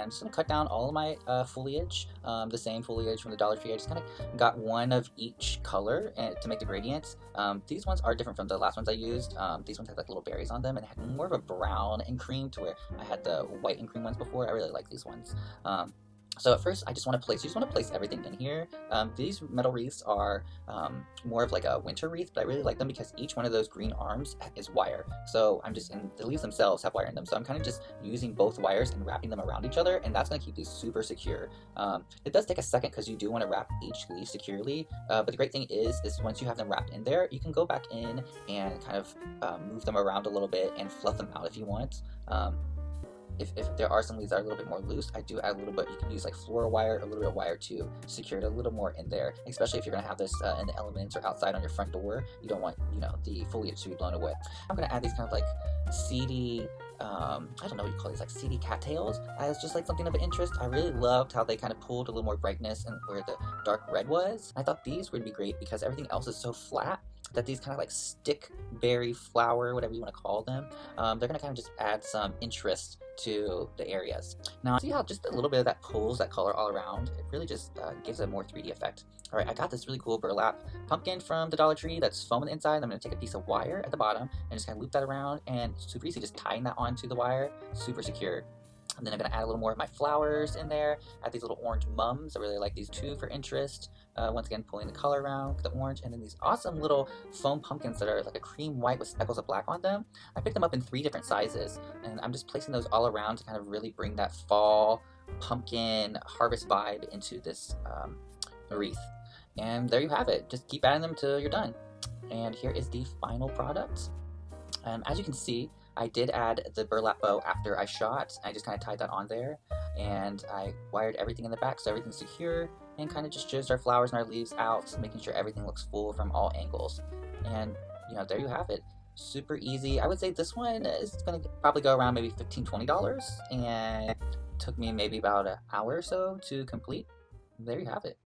I'm just going to cut down all of my foliage, the same foliage from the Dollar Tree. I just kind of got one of each color to make the gradients. These ones are different from the last ones I used. These ones had like little berries on them and had more of a brown and cream to where I had the white and cream ones before. I really like these ones. So at first, I just want to place everything in here. These metal wreaths are more of like a winter wreath, but I really like them because each one of those green arms is wire. So and the leaves themselves have wire in them. So I'm kind of just using both wires and wrapping them around each other, and that's going to keep these super secure. It does take a second because you do want to wrap each leaf securely, but the great thing is once you have them wrapped in there, you can go back in and kind of move them around a little bit and fluff them out if you want. If there are some leaves that are a little bit more loose, I do add a little bit. You can use like floral wire, a little bit of wire to secure it a little more in there, especially if you're going to have this in the elements or outside on your front door. You don't want, the foliage to be blown away. I'm going to add these kind of like seedy, I don't know what you call these, like seedy cattails as just like something of interest. I really loved how they kind of pulled a little more brightness and where the dark red was. I thought these would be great because everything else is so flat that these kind of like stick berry flower, whatever you want to call them, they're going to kind of just add some interest to the areas. Now, see how just a little bit of that pulls that color all around? It really just gives a more 3D effect. All right, I got this really cool burlap pumpkin from the Dollar Tree that's foam on the inside. I'm going to take a piece of wire at the bottom and just kind of loop that around, and super easy, just tying that onto the wire, super secure. And then I'm going to add a little more of my flowers in there, add these little orange mums. I really like these too for interest. Once again, pulling the color around the orange, and then these awesome little foam pumpkins that are like a cream white with speckles of black on them. I picked them up in 3 different sizes, and I'm just placing those all around to kind of really bring that fall pumpkin harvest vibe into this wreath. And there you have it. Just keep adding them till you're done. And here is the final product. As you can see, I did add the burlap bow after I shot. I just kind of tied that on there, and I wired everything in the back so everything's secure, and kind of just jizzed our flowers and our leaves out, making sure everything looks full from all angles. And there you have it. Super easy. I would say this one is going to probably go around maybe $15–20, and it took me maybe about an hour or so to complete. There you have it.